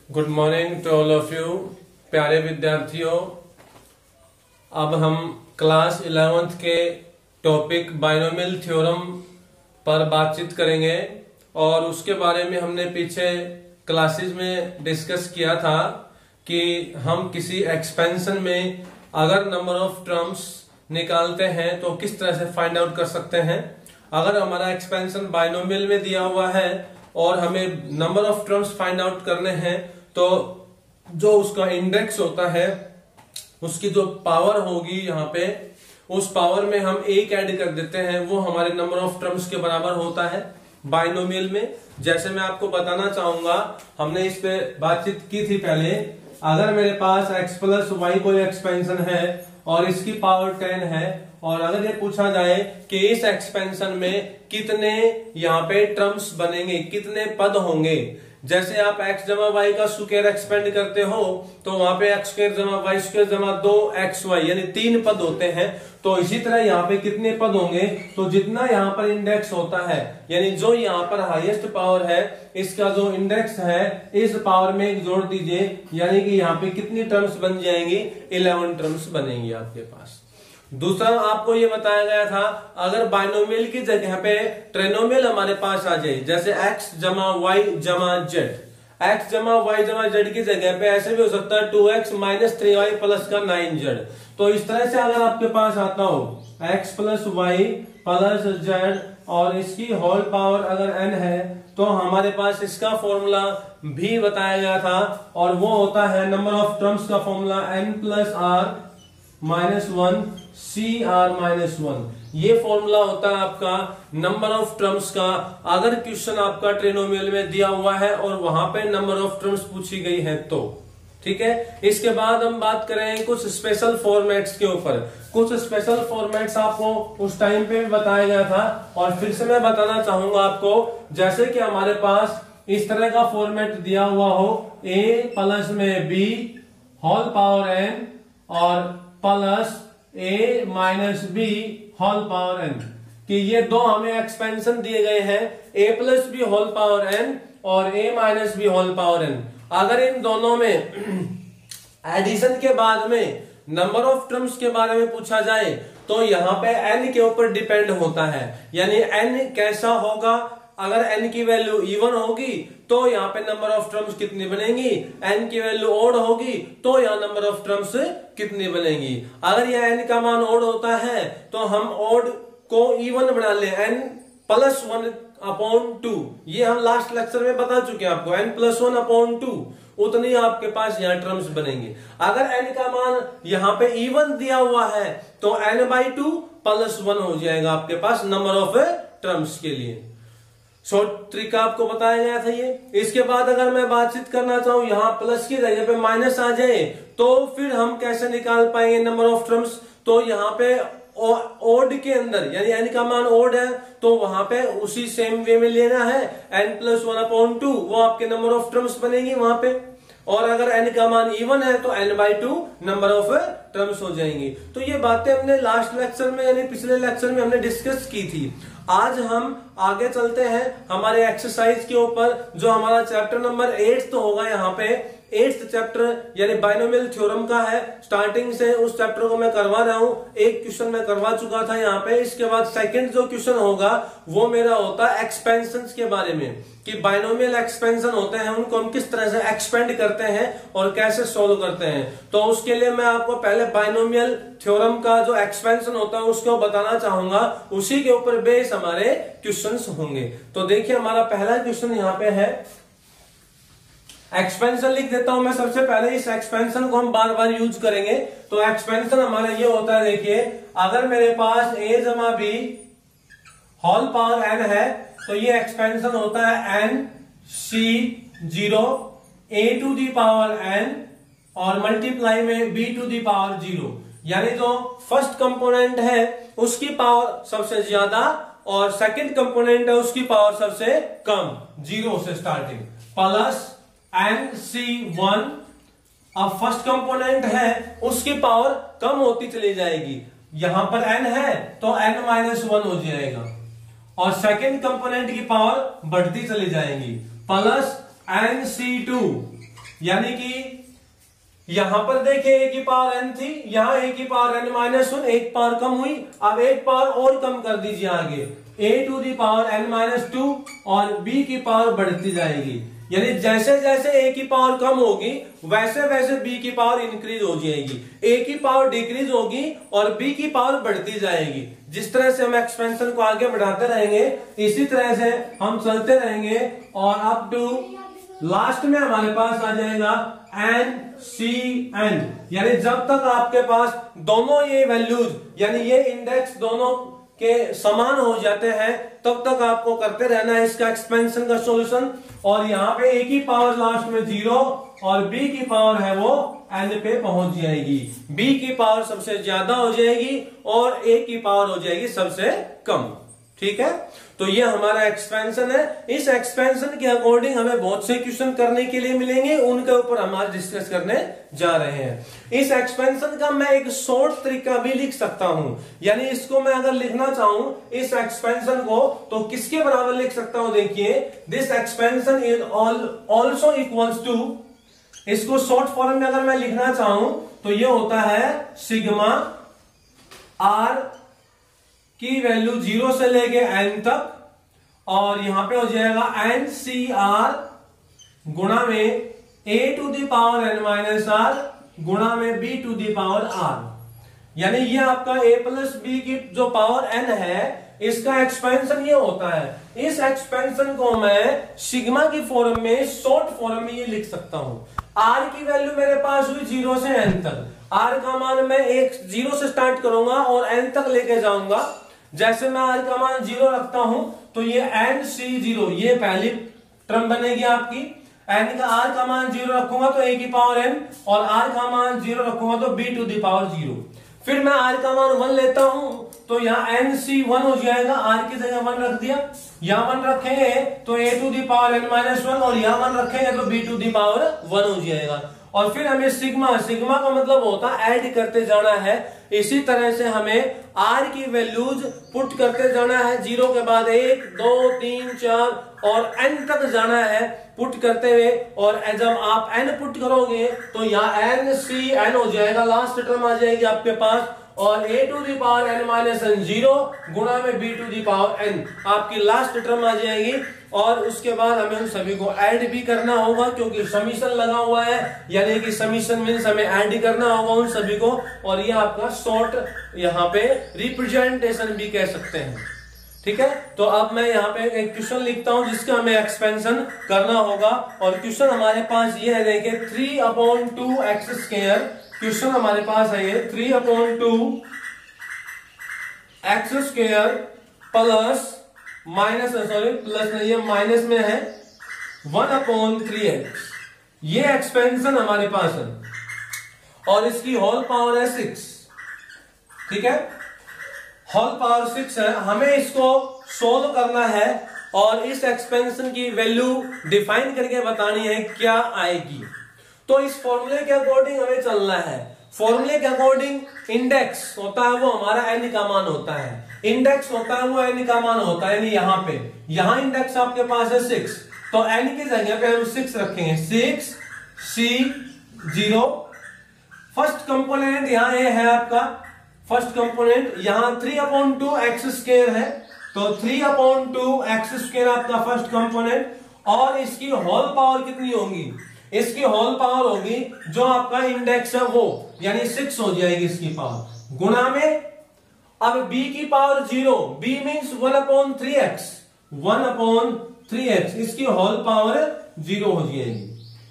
Good morning to all of you प्यारे विद्यार्थियों। अब हम क्लास 11th के टॉपिक बाइनोमियल थ्योरम पर बातचीत करेंगे और उसके बारे में हमने पीछे क्लासेस में डिस्कस किया था कि हम किसी एक्सपेंशन में अगर नंबर ऑफ टर्म्स निकालते हैं तो किस तरह से फाइंड आउट कर सकते हैं। अगर हमारा एक्सपेंशन बाइनोमियल में दिया हुआ है और हमें number of terms find out करने हैं तो जो उसका इंडेक्स होता है उसकी जो पावर होगी यहाँ पे उस पावर में हम एक ऐड कर देते हैं, वो हमारे नंबर ऑफ टर्म्स के बराबर होता है बाइनोमियल में। जैसे मैं आपको बताना चाहूंगा, हमने इस पे बातचीत की थी पहले। अगर मेरे पास x प्लस वाई कोई एक्सपेंशन है और इसकी पावर 10 है और अगर ये पूछा जाए कि इस एक्सपेंशन में कितने यहाँ पे टर्म्स बनेंगे, कितने पद होंगे, जैसे आप x जमा वाई का स्क्वायर एक्सपेंड करते हो तो वहां पे x स्क्वायर जमा वाई स्क्वायर जमा 2xy यानी 3 पद होते हैं। तो इसी तरह यहाँ पे कितने पद होंगे, तो जितना यहाँ पर इंडेक्स होता है यानी जो यहाँ पर हाईएस्ट पावर है इसका जो इंडेक्स है इस पावर में एक जोड़ दीजिए, यानी कि यहाँ पे कितनी टर्म्स बन जाएंगी, 11 टर्म्स बनेंगी आपके पास। दूसरा आपको ये बताया गया था, अगर बाइनोमियल की जगह पे ट्रिनोमियल हमारे पास आ जाए, जैसे x जमा वाई जमा जेड, x जमा वाई जमा जेड की जगह पे ऐसे भी हो सकता है 2x माइनस 3y प्लस का 9z। तो इस तरह से अगर आपके पास आता हो x plus y plus z और इसकी होल पावर अगर n है तो हमारे पास इसका फॉर्मूला भी बताया गया था और वो होता है नंबर ऑफ टर्म्स का formula n plus r minus 1 c r minus 1। ये फॉर्मूला होता है आपका नंबर ऑफ टर्म्स का। अगर क्वेश्चन आपका ट्रिनोमियल में दिया हुआ है और वहां पे नंबर ऑफ टर्म्स पूछी गई है तो ठीक है। इसके बाद हम बात करें कुछ स्पेशल फॉर्मेट्स के ऊपर। कुछ स्पेशल फॉर्मेट्स आपको उस टाइम पे भी बताया गया था और फिर से मैं बताना चाहूंगा आपको, जैसे कि हमारे पास इस तरह का फॉर्मेट दिया हुआ हो a प्लस में b होल पावर n और plus a minus b whole power n, कि ये दो हमें एक्सपेंशन दिए गए हैं a plus b whole power n और a minus b whole power n। अगर इन दोनों में एडिशन के बाद में नंबर ऑफ टर्म्स के बारे में पूछा जाए तो यहाँ पे n के ऊपर डिपेंड होता है, यानी n कैसा होगा। अगर n की वैल्यू इवन होगी तो यहाँ पे नंबर ऑफ टर्म्स कितनी बनेंगी, n की वैल्यू ओड होगी तो यहाँ नंबर ऑफ टर्म्स कितनी बनेंगी। अगर यह n का मान ओड होता है तो हम ओड को इवन बना ले, n प्लस 1 अपॉन 2। ये हम लास्ट लेक्चर में बता चुके हैं आपको, n प्लस 1 अपॉन 2 उतनी आपके पास यहाँ टर्म्स बनेंगे। अगर n का मान यहाँ पे इवन दिया हुआ है तो n बाई 2 प्लस 1 हो जाएगा आपके पास नंबर ऑफ टर्म्स के लिए। शॉर्ट तरीका आपको बताया गया था ये। इसके बाद अगर मैं बातचीत करना चाहूं, यहाँ प्लस की जगह पे माइनस आ जाए तो फिर हम कैसे निकाल पाएंगे नंबर ऑफ टर्म्स। तो यहाँ पे ओड के अंदर यानी n का मान ओड है तो वहां पे उसी सेम वे में लेना है, n प्लस 1 अपॉन 2 वो आपके नंबर ऑफ टर्म्स बनेगी वहां पे। और अगर n का मान इवन है तो n by 2 number of terms हो जाएंगी। तो ये बातें हमने लास्ट लेक्चर में यानी पिछले लेक्चर में हमने डिस्कस की थी। आज हम आगे चलते हैं हमारे एक्सरसाइज के ऊपर, जो हमारा चैप्टर नंबर 8 तो होगा। यहाँ पे 8th चैप्टर यानी बाइनोमियल थ्योरम का है। स्टार्टिंग से उस चैप्टर को मैं करवा रहा हूँ। एक क्वेश्चन मैं करवा चुका था यहाँ पे। इसके बाद सेकंड जो क्वेश्चन होगा वो मेरा होता है एक्सपेंशंस के बारे में, कि बाइनोमियल एक्सपेंशन होते हैं उनको हम किस तरह से एक्सपेंड करते हैं और कैसे सोल्व करते हैं। तो उसके लिए मैं आपको पहले बाइनोमियल थ्योरम का जो एक्सपेंशन होता है उसको बताना चाहूंगा, उसी के ऊपर बेस हमारे क्वेश्चंस होंगे। तो देखिए हमारा पहला क्वेश्चन यहाँ पे है, एक्सपेंशन लिख देता हूं मैं सबसे पहले। इस एक्सपेंशन को हम बार बार यूज करेंगे। तो एक्सपेंशन हमारा ये होता है, देखिए अगर मेरे पास a जमा b होल पावर n है तो ये एक्सपेंशन होता है n c 0 a to the power n और मल्टीप्लाई में b टू दी पावर 0, यानी जो फर्स्ट कंपोनेंट है उसकी पावर सबसे ज्यादा और सेकंड कंपोनेंट है उसकी पावर सबसे कम, 0 से स्टार्टिंग, प्लस nc1। अब फर्स्ट कंपोनेंट है उसकी पावर कम होती चली जाएगी, यहां पर n है तो n माइनस 1 हो जाएगा और सेकंड कंपोनेंट की पावर बढ़ती चली जाएगी, प्लस nc2 यानी कि यहां पर देखिए a की पावर n थी, यहां a की पावर n माइनस 1, एक पावर कम हुई। अब एक पावर और कम कर दीजिए आगे, a to the power n minus 2 और b की पावर बढ़ती जाएगी। यानी जैसे जैसे a की पावर कम होगी वैसे वैसे b की पावर इंक्रीज हो जाएगी, a की पावर डिक्रीज होगी और b की पावर बढ़ती जाएगी। जिस तरह से हम एक्सपेंशन को आगे बढ़ाते रहेंगे इसी तरह से हम चलते रहेंगे और अप टू लास्ट में हमारे पास आ जाएगा NCN। यानी जब तक आपके पास दोनों ये वैल्यूज यानी ये इंडेक्स दोनों के समान हो जाते हैं तब तक आपको करते रहना है इसका एक्सपेंशन का सॉल्यूशन। और यहाँ पे a की पावर लास्ट में 0 और b की पावर है वो n पे पहुंच जाएगी, b की पावर सबसे ज्यादा हो जाएगी और a की पावर हो जाएगी सबसे कम। ठीक है, तो ये हमारा एक्सपेंशन है। इस एक्सपेंशन के अकॉर्डिंग हमें बहुत से क्वेश्चन करने के लिए मिलेंगे, उनके ऊपर हम आज डिस्कस करने जा रहे हैं। इस एक्सपेंशन का मैं एक शॉर्ट तरीका भी लिख सकता हूं, यानी इसको मैं अगर लिखना चाहूं इस एक्सपेंशन को तो किसके बराबर लिख सकता हूं, देखिए this expansion is also equals to, इसको शॉर्ट फॉर्म में अगर मैं लिखना चाहूं तो ये होता है सिग्मा आर की वैल्यू 0 से लेके n तक और यहां पे हो जाएगा NCR गुणा में a to the power n minus r गुणा में b to the power r। यानी ये आपका a प्लस b की जो पावर n है इसका एक्सपेंशन ये होता है। इस एक्सपेंशन को मैं सिग्मा की फॉर्म में शॉर्ट फॉर्म में ये लिख सकता हूं। r की वैल्यू मेरे पास हुई 0 से n तक, r का मान मैं 0 से स्टार्ट करूंगा और n तक लेके जाऊंगा। जैसे मैं r का मान 0 रखता हूं तो ये NC0 ये पहली टर्म बनेगी आपकी। n का r का मान 0 रखूंगा तो a की पावर n और r का मान 0 रखूंगा तो b टू दी पावर 0। फिर मैं r का मान 1 लेता हूं तो यहाँ NC1 हो जाएगा, r की जगह 1 रख दिया, यहाँ 1 रखेंगे तो a to the power n minus 1 और यहाँ 1 रखेंगे तो b टू दी पावर 1 हो जाएगा। और फिर हमें सिग्मा का मतलब होता है ऐड करते जाना है। इसी तरह से हमें r की वैल्यूज पुट करते जाना है, 0 के बाद 1 2 3 4 और n तक जाना है पुट करते हुए। और जब आप n पुट करोगे तो यहाँ NCN हो जाएगा, लास्ट टर्म आ जाएगी आपके पास और a to the power n minus n 0 गुणा में b to the power n आपकी लास्ट टर्म आ जाएगी। और उसके बाद हमें उन सभी को ऐड भी करना होगा क्योंकि समीशन लगा हुआ है, यानी कि समीशन मींस हमें ऐड करना होगा उन सभी को। और ये आपका शॉर्ट यहाँ पे रिप्रेजेंटेशन भी कह सकते हैं। ठीक है, तो अब मैं यहाँ पे एक क्वेश्चन लिखता हूं जिसका हमें एक्सपेंशन करना होगा। और क्वेश्चन हमारे पास ये है, देखिए 3/2x²। क्वेश्चन हमारे पास है ये 3/2x² प्लस माइनस प्लस नहीं है माइनस में है 1/3x। ये एक्सपेंशन हमारे पास है और इसकी होल पावर है 6। ठीक है, होल पावर 6 है। हमें इसको सोल्व करना है और इस एक्सपेंशन की वैल्यू डिफाइन करके बतानी है क्या आएगी। तो इस फॉर्मूले के अकॉर्डिंग हमें चलना है। फॉर्मूले के अकॉर्डिंग इंडेक्स होता है वो हमारा n का मान होता है, इंडेक्स होता है वो n का मान होता है। यानी यहाँ पे यहाँ इंडेक्स आपके पास है 6 तो n की जगह पे हम 6 रखेंगे, 6C0। फर्स्ट कंपोनेंट यहाँ a है आपका, फर्स्ट कंपोनेंट यहाँ 3/2x² है तो 3/2x² आपका फर्स्ट कंपोनेंट। और इसकी होल पावर कितनी होगी, इसकी होल पावर होगी जो आपका इंडेक्स है वो, यानी 6 हो जाएगी इसकी पावर गुणा में। अब b की power 0, b means 1/3x, 1/3x इसकी होल पावर 0 हो जाएगी।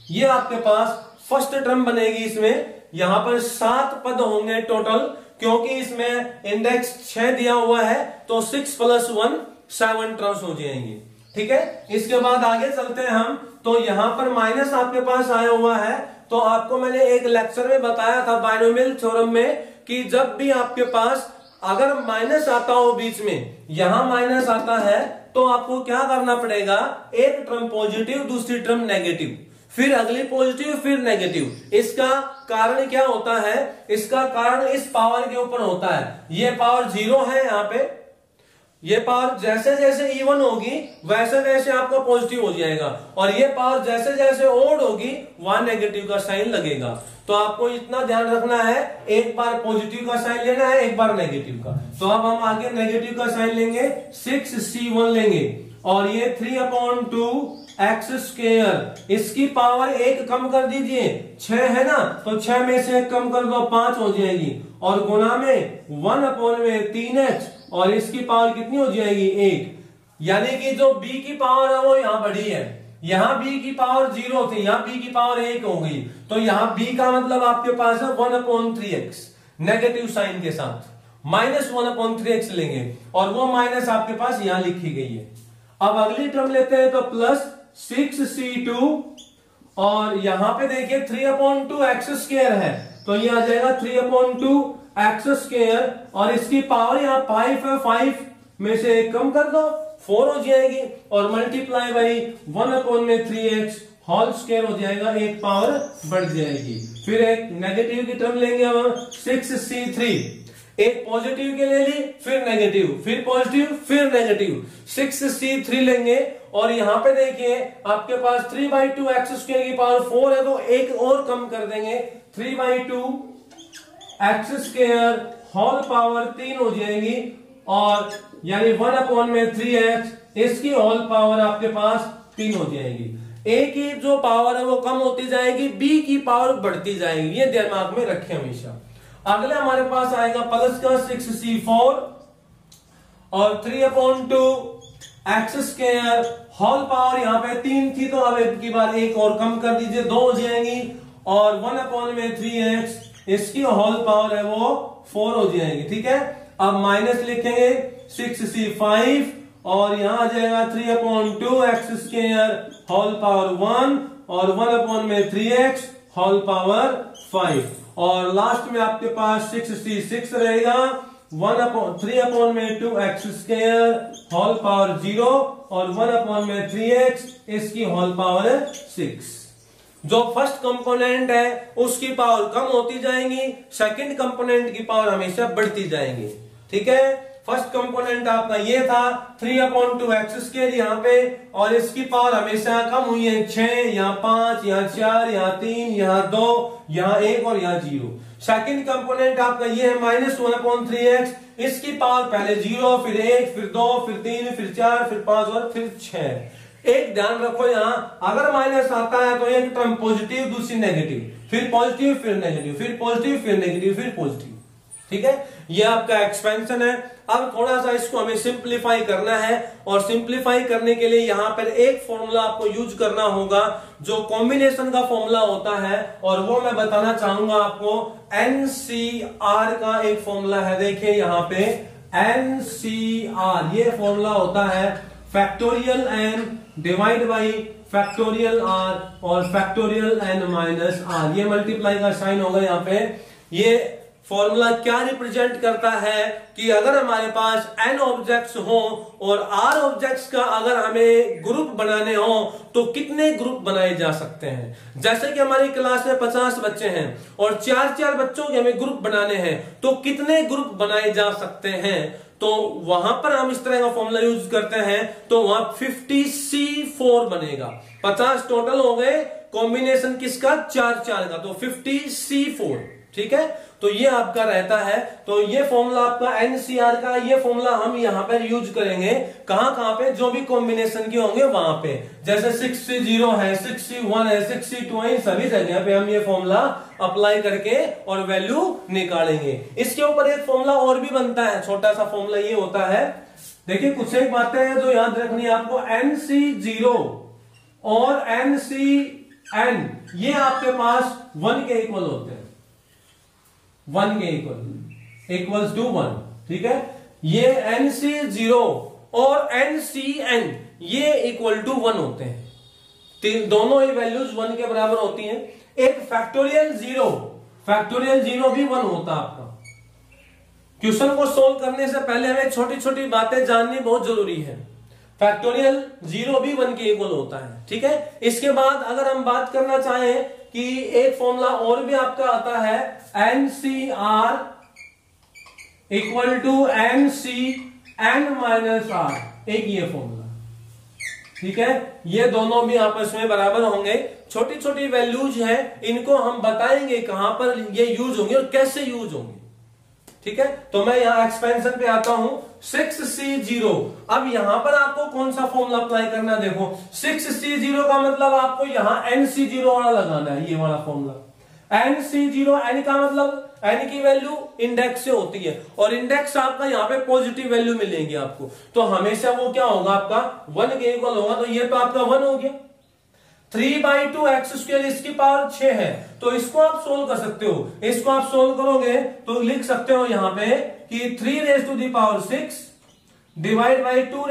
ये आपके पास फर्स्ट टर्म बनेगी। इसमें यहां पर 7 पद होंगे टोटल, क्योंकि इसमें इंडेक्स 6 दिया हुआ है तो 6 + 1 7 टर्म्स हो जाएंगी। ठीक है, इसके बाद आगे चलते हैं हम। तो यहां पर माइनस आपके पास आया हुआ है। तो आपको मैंने एक लेक्चर में बताया था बाइनोमियल थ्योरम में कि जब भी आपके पास अगर माइनस आता हो बीच में, यहां माइनस आता है तो आपको क्या करना पड़ेगा, एक टर्म पॉजिटिव दूसरी टर्म नेगेटिव, फिर अगली पॉजिटिव फिर नेगेटिव। इसका कारण क्या होता है, इसका कारण इस पावर के ऊपर होता है। ये पावर 0 है यहाँ पे, ये पावर जैसे जैसे इवन होगी वैसे वैसे आपका पॉजिटिव हो जाएगा, और ये पावर जैसे जैसे ओड होगी वहां नेगेटिव का साइन लगेगा। तो आपको इतना ध्यान रखना है, एक बार पॉजिटिव का साइन लेना है, एक बार नेगेटिव का। तो अब हम आगे नेगेटिव का साइन लेंगे, 6c1 लेंगे, और ये 3/2 x², इसकी पावर 1 कम कर दीजिए, 6 है ना, तो 6 में से 1 कम कर दो, 5 हो जाएगी, और गुना में 1/3x, और इसकी पावर कितनी हो जाएगी 1। यानी कि जो b की पावर है वो यहां बढ़ी है, यहां b की पावर 0 थी, यहां b की पावर 1 हो गई, तो यहां b का मतलब आपके पास है 1/3x नेगेटिव साइन के साथ, -1/3x लेंगे, और वो माइनस आपके पास यहां लिखी गई है। अब अगली टर्म लेते हैं, तो +6c2, और यहां पे देखिए 3/2x² है, तो ये आ जाएगा 3/2x², और इसकी पावर यहां 5 है, 5 में से 1 कम कर दो, 4 हो जाएगी, और multiply by 1/3x whole square हो जाएगा, एक पावर बढ़ जाएगी। फिर एक नेगेटिव की टर्म लेंगे हम, 6c3, एक पॉजिटिव के ले ली, फिर नेगेटिव, फिर पॉजिटिव, फिर नेगेटिव, 6c3 लेंगे, और यहां पे देखिए आपके पास 3/2x² की पावर 4 है, तो एक और कम कर देंगे, 3/2x² होल पावर 3 हो जाएगी, और यानी 1/3x, इसकी होल पावर आपके पास 3 हो जाएगी। a की जो पावर है वो कम होती जाएगी, b की पावर बढ़ती जाएगी, ये दिमाग में रखें हमेशा। अगले हमारे पास आएगा प्लस का 6c4, और 3/2x² होल पावर यहां पे 3 थी, तो अब एक की बार एक और कम कर दीजिए, 2 हो जाएंगी, और 1/3x, इसकी होल पावर है वो 4 हो जाएगी, ठीक है। अब माइनस लिखेंगे 6c5, और यहां आ जाएगा 3/2x² होल पावर 1, और 1/3x होल पावर 5, और लास्ट में आपके पास 6c6 रहेगा, 3/2x² होल पावर 0, और 1/3x, इसकी होल पावर 6। जो फर्स्ट कंपोनेंट है उसकी पावर कम होती जाएंगी, सेकंड कंपोनेंट की पावर हमेशा बढ़ती जाएंगी, ठीक है। फर्स्ट कंपोनेंट आपका ये था 3/2x² यहाँ पे, और इसकी पावर हमेशा कम हुई है, 6, यहाँ 5, यहाँ 4, यहाँ 3, यहाँ 2, यहाँ 1, और यहाँ 0। सेकंड कंपोनेंट आपका ये है -1/3x, इसकी पावर पहले 0, फिर 1, फिर 2, फिर 3, फिर 4, फिर 5, और फिर 6। एक ध्यान रखो, यहां अगर माइनस आता है तो एक टर्म पॉजिटिव, दूसरी नेगेटिव, फिर पॉजिटिव, फिर नेगेटिव, फिर पॉजिटिव, फिर नेगेटिव, फिर पॉजिटिव, ठीक है। ये आपका एक्सपेंशन है। अब थोड़ा सा इसको हमें सिंप्लीफाई करना है, और सिंप्लीफाई करने के लिए यहां पर एक फॉर्मूला आपको यूज करना होगा, जो कॉम्बिनेशन का फॉर्मूला होता है, और वो मैं बताना चाहूंगा आपको। NCR का एक फॉर्मूला है, देखिए यहां पे NCR, ये फॉर्मूला होता है factorial n divide by factorial r और फैक्टोरियल n माइनस r, ये मल्टीप्लाई का साइन होगा यहाँ पे। ये फॉर्मूला क्या रिप्रेजेंट करता है कि अगर हमारे पास n ऑब्जेक्ट्स हो और r ऑब्जेक्ट्स का अगर हमें ग्रुप बनाने हो तो कितने ग्रुप बनाए जा सकते हैं। जैसे कि हमारी क्लास में 50 बच्चे हैं और 4-4 बच्चों के हमें ग्रुप बनाने हैं, तो कितने ग्रुप बनाए जा सकते हैं। तो वहां पर हम इस तरह का फॉर्मूला यूज करते हैं, तो वहां 50C4 बनेगा। 50 टोटल हो गए, कॉम्बिनेशन किसका, 4-4 का, तो 50C4, ठीक है। तो ये आपका रहता है। तो ये फॉर्मूला आपका NCR का, ये फॉर्मूला हम यहां पर यूज करेंगे कहां पे, जो भी कॉम्बिनेशन के होंगे वहां पे। जैसे 6C0 है, 6C1 है, 6C2 है, सभी जगह पे हम ये फॉर्मूला अप्लाई करके और वैल्यू निकालेंगे। इसके ऊपर एक फॉर्मूला और भी बनता है, छोटा सा फॉर्मूला ये होता है, देखिए कुछ एक बातें हैं जो याद रखनी है आपको। NC0 और NCN ये आपके पास 1 के इक्वल होते हैं, 1 के इक्वल्स टू 1, ठीक है। ये NC0 और NCN ये इक्वल टू 1 होते हैं, दोनों ही वैल्यूज 1 के बराबर होती हैं। एक फैक्टोरियल जीरो भी 1 होता है आपका। क्वेश्चन को सोल्व करने से पहले हमें छोटी छोटी बातें जाननी बहुत जरूरी है। फैक्टोरियल 0 भी 1 के इक्वल होता है, ठीक है। इसके बाद अगर हम बात करना चाहें कि एक फॉर्मूला और भी आपका आता है, NCR equal to NCN n minus r, एक ये फॉर्मूला, ठीक है। ये दोनों भी आपस में बराबर होंगे। छोटी छोटी वैल्यूज हैं, इनको हम बताएंगे कहां पर ये यूज होंगे और कैसे यूज होंगे, ठीक है। तो मैं यहां एक्सपेंशन पे आता हूं, 6c0। अब यहां पर आपको कौन सा फॉर्मूला अप्लाई करना है, देखो 6c0 का मतलब आपको यहां nc0 वाला लगाना है, ये वाला फॉर्मूला nc0। n का मतलब n की वैल्यू इंडेक्स से होती है और इंडेक्स आपका यहाँ पे पॉजिटिव वैल्यू मिलेगी आपको, तो हमेशा वो क्या होगा आपका 1 के इक्वल होगा। तो ये तो आपका 1 हो गया। 3/2 एक्स स्क्वायर इसकी पावर 6 है, तो इसको आप सोल्व कर सकते हो। इसको आप सोल्व करोगे तो लिख सकते हो यहां पे कि 3 डिवाइड बाई 2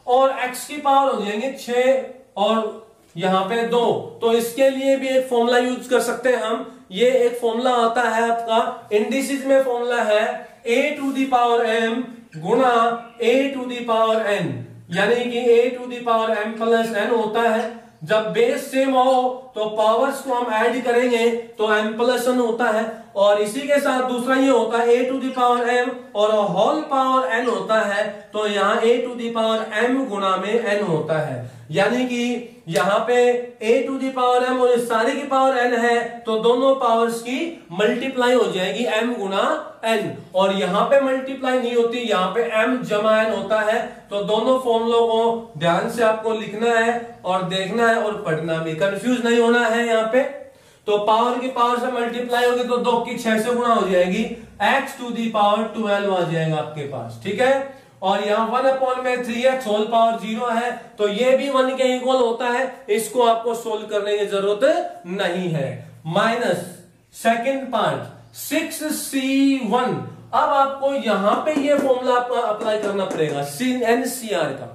और x की पावर हो जाएंगे 6 और यहां पे 2। तो इसके लिए भी एक फॉर्मूला यूज कर सकते हैं हम। ये एक फॉर्मूला आता है आपका इंडिसेस में, फॉर्मूला है a⁴m गुणा a⁴n, यानी कि a⁴m प्लस n होता है। जब बेस सेम हो तो पावर्स को हम ऐड करेंगे तो m प्लस n होता है, और इसी के साथ दूसरा ये होता है a⁴m और होल पावर n होता है, तो यहाँ a⁴m गुणा में n होता है, यानी कि यहाँ पे a⁴m और इस सारे की पावर n है, तो दोनों पावर्स की मल्टीप्लाई हो जाएगी m गुणा n, और यहाँ पे मल्टीप्लाई नहीं होती, यहाँ पे m जमा n होता है। तो दोनों फॉर्मूलों को ध्यान से आपको लिखना है और देखना है और पढ़ना भी, कंफ्यूज नहीं होना है यहाँ पे। तो पावर की पावर से मल्टीप्लाई होगी तो 2 की 6 से गुणा हो जाएगी, x⁴12 आ जाएगा आपके पास, ठीक है। और यहाँ 1/3x होल पावर 0 है, तो ये भी 1 के इक्वल होता है, इसको आपको सोल्व करने की जरूरत नहीं है। Minus second part 6c1। अब आपको यहां पे ये फॉर्मूला अप्लाई करना पड़ेगा NCR का।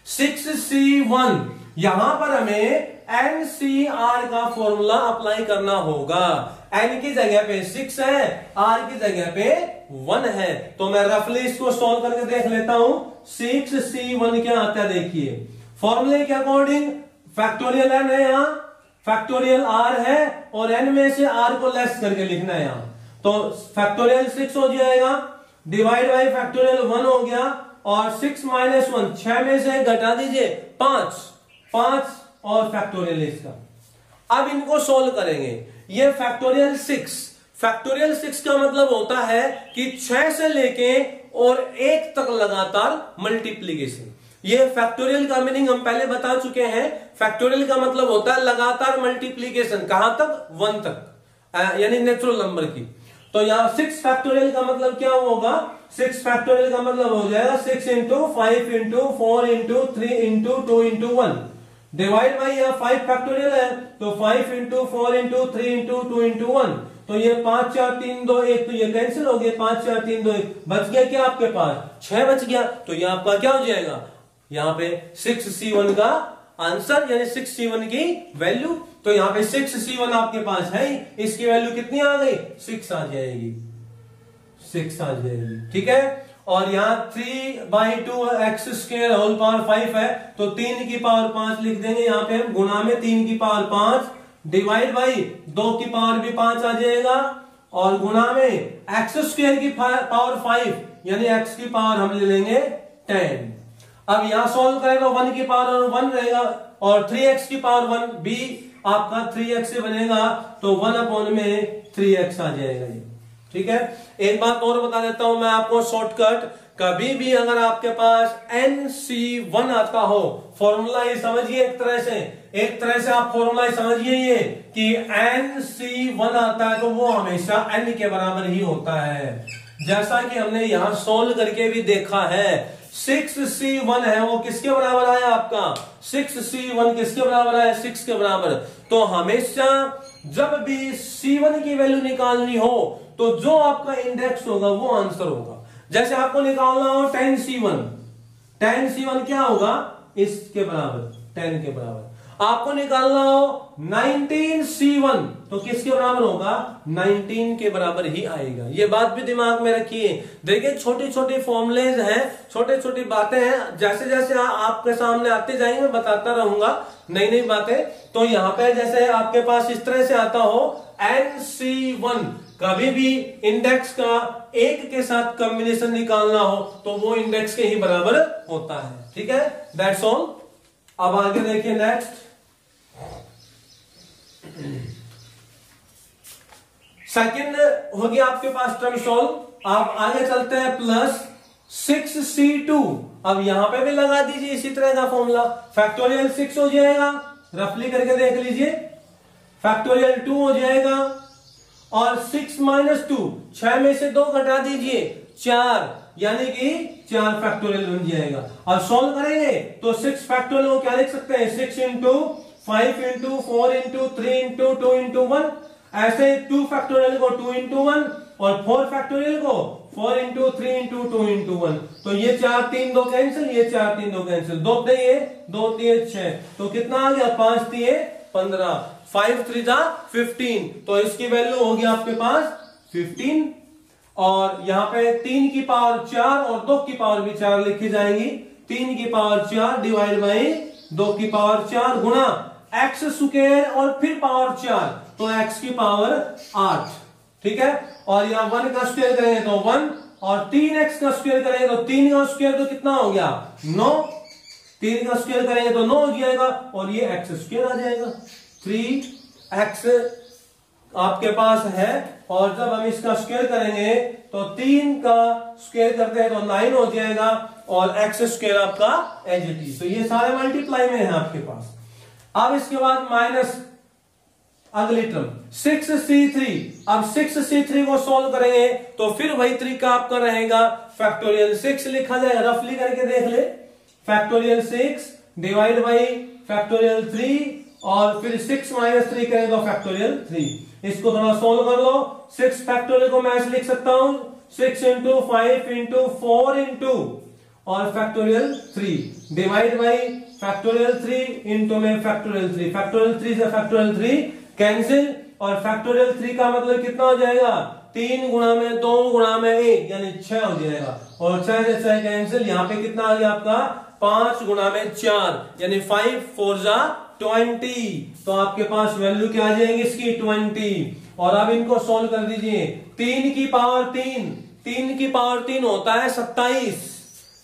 6c1, यहां पर हमें NCR का फॉर्मूला अप्लाई करना होगा। n की जगह पे 6 है, r की जगह पे 1 है, तो मैं रफली इसको सॉल्व करके देख लेता हूं। 6c1 क्या आता है, देखिए फॉर्मूले के अकॉर्डिंग फैक्टोरियल n है, यहाँ फैक्टोरियल r है, और n में से r को लेस करके लिखना है यहाँ, तो फैक्टोरियल 6 हो जाएगा, डिवाइड बाई फैक्टोरियल 1 हो गया, और 6 माइनस 1, 6 में से घटा दीजिए 5 और फैक्टोरियल इसका। अब इनको सोल्व करेंगे। ये फैक्टोरियल 6 का मतलब होता है कि 6 से लेके और 1 तक लगातार मल्टीप्लीकेशन। ये फैक्टोरियल का मीनिंग हम पहले बता चुके हैं। फैक्टोरियल का मतलब होता है लगातार मल्टीप्लीकेशन, कहां तक, 1 तक, यानी नेचुरल नंबर की। तो यहाँ 6 फैक्टोरियल का मतलब क्या होगा, 6 फैक्टोरियल का मतलब हो जाएगा 6 into 5 into 4 into 3 into 2 into 1, divide by यहाँ 5 फैक्टोरियल है, तो 5 इंटू 4 इंटू 3 इंटू 2 इंटू 1, तो ये 5 4 3 2 1, तो ये कैंसिल हो गया, 5 4 3 2 1, बच गया क्या आपके पास, 6 बच गया। तो ये आपका क्या हो जाएगा, यहाँ पे 6c1 का आंसर, यानी 6c1 की वैल्यु। तो यहाँ पे 6c1 आपके पास है, इसकी वैल्यू कितनी आ गई, 6 आ जाएगी, 6 आ जाएगी, ठीक है। और यहाँ 3/2 एक्स स्क्वायर होल पावर 5 है, तो 3 की पावर 5 लिख देंगे यहाँ पे हम, गुणा में 3 की पावर 5, डिवाइड बाई 2 की पावर भी 5 आ जाएगा, और गुणा में एक्स स्क्वायर की पावर 5, यानी एक्स की पावर हम ले लेंगे 10। अब यहां सॉल्व करें तो 1 की पावर 1 रहेगा, और 3x की पावर 1 भी आपका 3x से बनेगा, तो 1/3x आ जाएगा ये, ठीक है। एक बात और बता देता हूं मैं आपको शॉर्टकट, कभी भी अगर आपके पास NC1 आता हो, फॉर्मूला ये समझिए, एक तरह से आप फॉर्मूला समझिए ये कि NC1 आता है तो वो हमेशा n के बराबर ही होता है, जैसा कि हमने यहां सोल्व करके भी देखा है। 6c1 है, वो किसके बराबर आया आपका, 6c1 किसके बराबर आया, 6 के बराबर। तो हमेशा जब भी c1 की वैल्यू निकालनी हो तो जो आपका इंडेक्स होगा वो आंसर होगा। जैसे आपको निकालना हो 10c1 क्या होगा, इसके बराबर, 10 के बराबर। आपको निकालना हो 19c1 तो किसके बराबर होगा, 19 के बराबर ही आएगा। ये बात भी दिमाग में रखिए। देखिए छोटी छोटी फॉर्मूलेज हैं, छोटी छोटी बातें हैं, जैसे जैसे आपके सामने आते जाएंगे मैं बताता रहूंगा नई नई बातें। तो यहाँ पे जैसे आपके पास इस तरह से आता हो NC1, कभी भी इंडेक्स का एक के साथ कॉम्बिनेशन निकालना हो तो वो इंडेक्स के ही बराबर होता है। ठीक है, दैट्स ऑल। अब आगे देखिए नेक्स्ट, सेकंड हो गया आपके पास टर्म सॉल्व। आप आगे चलते हैं प्लस 6c2। अब यहां पे भी लगा दीजिए इसी तरह का फॉर्मूला, फैक्टोरियल 6 हो जाएगा, रफली करके देख लीजिए, फैक्टोरियल 2 हो जाएगा, और 6 - 2, 6 में से 2 घटा दीजिए 4, यानी कि 4 फैक्टोरियल बन जाएगा। अब सॉल्व करेंगे तो 6 फैक्टोरियल को क्या लिख सकते हैं, 6 × 5 × 4 × 3 × 2 × 1, ऐसे 2 फैक्टोरियल को 2 × 1 और 4 फैक्टोरियल को 4 × 3 × 2 × 1। तो ये 4 3 2 कैंसिल, ये 4 3 2 कैंसिल, 2 2 3 6, तो कितना आ गया, 5 3 15, 5 3 15, तो इसकी वैल्यू होगी आपके पास 15। और यहाँ पे 3 की पावर 4 और 2 की पावर भी 4 लिखी जाएंगी, 3 की पावर 4 डिवाइड बाई 2 की पावर 4 गुणा एक्स स्क्वायर और फिर पावर 4, तो x की पावर 8। ठीक है, और यहाँ 1 का स्क्वायर करेंगे तो 1, और 3x का स्क्वायर करेंगे तो 3 का स्क्वायर तो कितना हो गया, 9, 3 का स्क्वायर करेंगे तो 9 हो जाएगा, और ये x स्क्वायर आ जाएगा, 3x आपके पास है। और जब हम इसका स्क्वायर करेंगे तो 3 का स्क्वायर करते हैं तो 9 हो जाएगा, और x स्क्वायर आपका एज इट इज। तो ये सारे मल्टीप्लाई में है आपके पास। अब इसके बाद माइनस अगली टर्म 6c3। अब 6c3 को सॉल्व करेंगे तो फिर वही तरीका आपका रहेगा, फैक्टोरियल 6 लिखा जाएगा, रफली करके देख ले, फैक्टोरियल 6 डिवाइड बाई फैक्टोरियल 3, और फिर 6 - 3 करें तो फैक्टोरियल 3। इसको थोड़ा सॉल्व कर लो। 6 फैक्टोरियल को मैं ऐसे लिख सकता हूं, 6 × 5 × 4 × और factorial 3 divide by factorial 3 into में फैक्टोरियल 3, फैक्टोरियल 3 से फैक्टोरियल 3 कैंसिल, और फैक्टोरियल 3 का मतलब कितना हो जाएगा, 3 गुणा में 2 गुणा में 1 यानी 6 हो जाएगा, और 6 से 6 कैंसिल, यहाँ पे कितना आ गया आपका 5 गुणा में 4 यानी 5 4 20। तो आपके पास वैल्यू क्या आ जाएगी इसकी 20। और अब इनको सोल्व कर दीजिए, 3 की पावर 3 की पावर 3 होता है 27,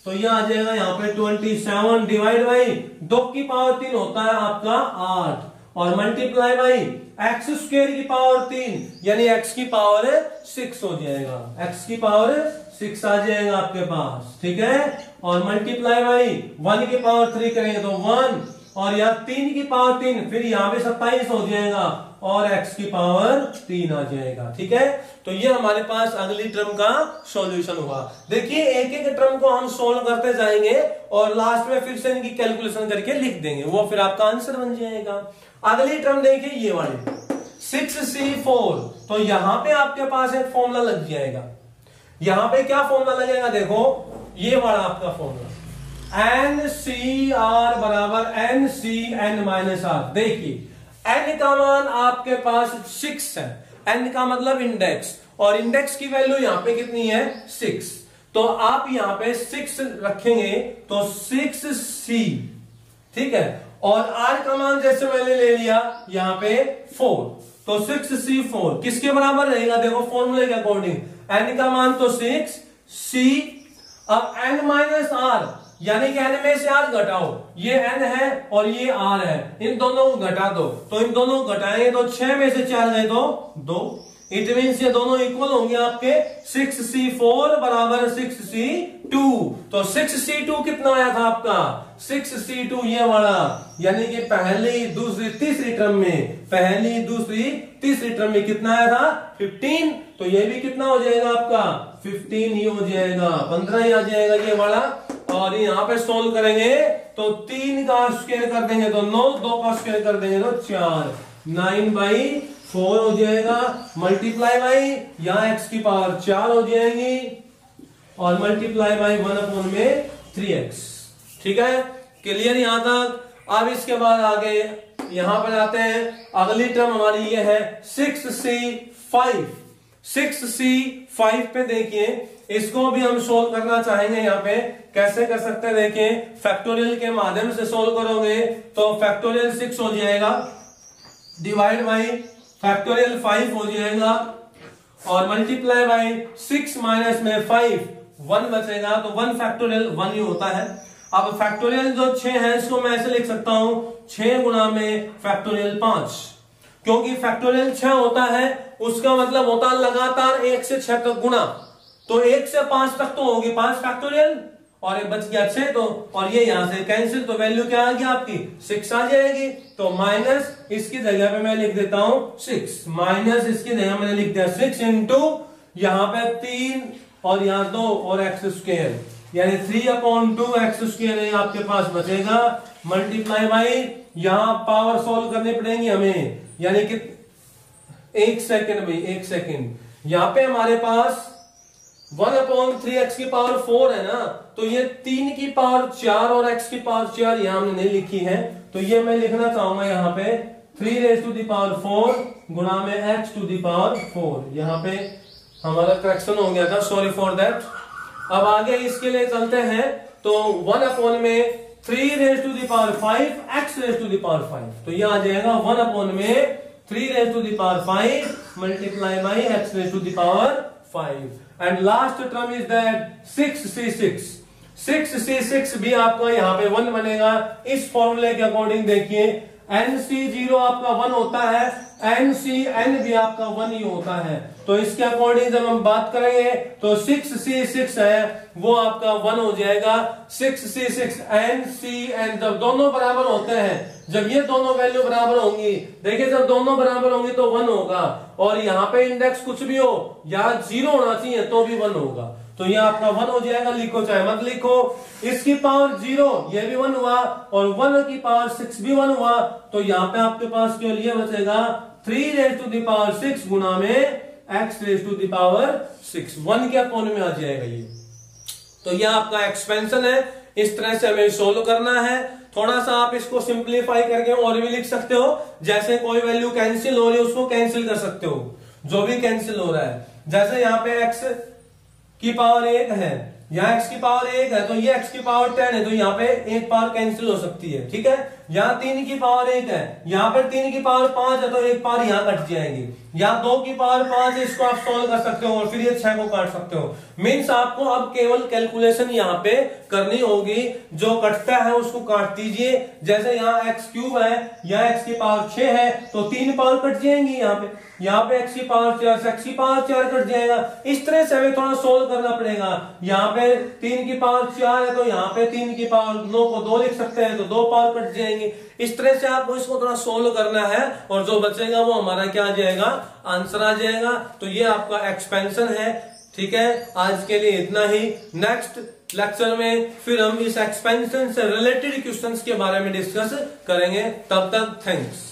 तो यह आ जाएगा यहाँ पे 27 डिवाइड बाई 2 की पावर 3 होता है आपका 8, और मल्टीप्लाई बाई एक्स स्क्वायर की पावर 3 यानी x की पावर 6 हो जाएगा, x की पावर 6 आ जाएगा आपके पास। ठीक है, और मल्टीप्लाई बाई 1 की पावर 3 करेंगे तो 1, और यहाँ 3 की पावर 3, फिर यहाँ पे 27 हो जाएगा, और x की पावर 3 आ जाएगा। ठीक है, तो ये हमारे पास अगली टर्म का सॉल्यूशन हुआ। देखिए एक एक टर्म को हम सोल्व करते जाएंगे और लास्ट में फिर से इनकी कैलकुलेशन करके लिख देंगे, वो फिर आपका आंसर बन जाएगा। अगली टर्म देखिए ये वाली 6c4, तो यहां पे आपके पास एक फॉर्मूला लग जाएगा। यहां पे क्या फॉर्मूला लगेगा, देखो ये वाला आपका फॉर्मूला NCR बराबर NCn-R। देखिए n का मान आपके पास 6 है, n का मतलब इंडेक्स, और इंडेक्स की वैल्यू यहां पे कितनी है 6, तो आप यहां पे 6 रखेंगे तो 6c। ठीक है, और r का मान जैसे मैंने ले लिया यहां पे 4, तो 6c4 किसके बराबर रहेगा, देखो फॉर्मूले के अकॉर्डिंग n का मान तो 6 c, अब n-r यानी कि n में से r घटाओ, ये n है और ये r है, इन दोनों को घटा दो, तो इन दोनों को घटाएंगे तो 6 में से 4 गए तो 2, इट मीन्स ये दोनों इक्वल होंगे आपके 6c4 बराबर 6c2। तो 6c2 कितना आया था आपका 6c2 ये वाला, यानी कि पहली दूसरी तीसरी टर्म में, पहली दूसरी तीसरी टर्म में कितना आया था 15, तो ये भी कितना हो जाएगा आपका 15 ही हो जाएगा, 15 ही आ जाएगा ये वाला। और यहाँ पे सोल्व करेंगे तो 3 का स्क्वायर कर देंगे तो 9, 2 का स्क्वायर कर देंगे तो 4, 9/4 हो जाएगा, मल्टीप्लाई बाई यहाँ x की पावर 4 हो जाएगी, और मल्टीप्लाई बाई 1/3x। ठीक है, क्लियर यहां तक। अब इसके बाद आगे यहां पर आते हैं, अगली टर्म हमारी ये है 6c5। 6c5 पे देखिए, इसको भी हम सोल्व करना चाहेंगे। यहाँ पे कैसे कर सकते हैं, देखिए फैक्टोरियल के माध्यम से सोल्व करोगे तो फैक्टोरियल 6 हो जाएगा डिवाइड बाई फैक्टोरियल 5 हो जाएगा, और मल्टीप्लाई बाय 6 माइनस में 5 1 बचेगा, तो 1 फैक्टोरियल 1 ही होता है। अब फैक्टोरियल जो 6 है इसको मैं ऐसे लिख सकता हूं 6 गुना में फैक्टोरियल 5, क्योंकि फैक्टोरियल 6 होता है उसका मतलब होता है लगातार 1 से 6 तक गुना, तो 1 से 5 तक तो होगी 5 फैक्टोरियल और एक बच गया 6, तो और ये यहां से कैंसिल, तो वैल्यू क्या आ गई आपकी 6 आ जाएगी। तो माइनस इसकी जगह पे मैं लिख देता हूं 6, माइनस इसकी जगह मैंने लिख दिया 6 इंटू यहां पे 3 और यहां 2 और एक्स स्क्वायर, यानी 3/2 एक्स स्क्वायर आपके पास बचेगा। मल्टीप्लाई बाई यहां पावर सोल्व करनी पड़ेगी हमें, यानी कि 1 सेकंड भाई 1 सेकंड, यहां पे हमारे पास 1/3 की पावर 4 है ना, तो ये 3 की पावर 4 और x की पावर 4 यहां हमने नहीं लिखी है, तो ये मैं लिखना चाहूंगा यहां पे 3⁴ गुणा में h⁴। यहां पे हमारा करेक्शन हो गया था, सॉरी फॉर दैट। अब आगे इसके लिए चलते हैं, तो 1 में 3⁵ x⁵, तो ये आ जाएगा 1 में 3⁵ multiply by x⁵, and last term is that 6c6 भी आपका यहाँ पे 1 बनेगा। इस फॉर्मूले के अकॉर्डिंग देखिए NC0 आपका 1 होता है, NCN भी आपका 1 ही होता है, तो इसके अकॉर्डिंग जब हम बात करेंगे तो 6c6 है वो आपका 1 हो जाएगा। 6c6 NCN जब दोनों बराबर होते हैं, जब ये दोनों वैल्यू बराबर होंगी, देखिए जब दोनों बराबर होंगी तो 1 होगा, और यहाँ पे इंडेक्स कुछ भी हो या 0 होना चाहिए तो भी 1 होगा, तो ये आपका 1 हो जाएगा। लिखो चाहे मत लिखो, इसकी पावर 0 ये भी 1 हुआ और 1 की पावर 6 भी 1 हुआ, तो यहाँ पे आपके पास केवल ये बचेगा 3⁵ गुना में x⁵ 1 के अपोन में आ जाएगा ये। तो ये आपका एक्सपेंशन है, इस तरह से हमें सोल्व करना है। थोड़ा सा आप इसको सिंप्लीफाई करके और भी लिख सकते हो, जैसे कोई वैल्यू कैंसिल हो रही है उसको कैंसिल कर सकते हो, जो भी कैंसिल हो रहा है। जैसे यहाँ पे x की पावर 1 है, यहाँ x की पावर 1 है, तो ये x की पावर 10 है, तो यहाँ पे एक पावर कैंसिल हो सकती है, ठीक है। यहाँ 3 की पावर 1 है, यहाँ पर 3 की पावर 5 है, तो एक पावर यहाँ कट जाएगी। यहाँ 2 की पावर 5 है, इसको आप सोल्व कर सकते हो और फिर ये 6 को काट सकते हो। मीन्स आपको अब केवल कैलकुलेशन यहाँ पे करनी होगी, जो कटता है उसको काट दीजिए। जैसे यहाँ x³ है, यहाँ x की पावर 6 है, तो 3 पावर कट जाएंगी यहाँ पे x की पावर 4 से x की पावर 4 कट जाएगा। इस तरह से हमें थोड़ा सोल्व करना पड़ेगा। यहाँ पे 3 की पावर 4 है, तो यहाँ पे 3 की पावर 9 को 2 लिख सकते हैं, तो 2 पावर कट जाएंगे। इस तरह से आपको इसको थोड़ा सोल्व करना है, और जो बचेगा वो हमारा क्या आ जाएगा, आंसर आ जाएगा। तो ये आपका एक्सपेंशन है, ठीक है। आज के लिए इतना ही, नेक्स्ट लेक्चर में फिर हम इस एक्सपेंशन से रिलेटेड क्वेश्चंस के बारे में डिस्कस करेंगे। तब तक थैंक्स।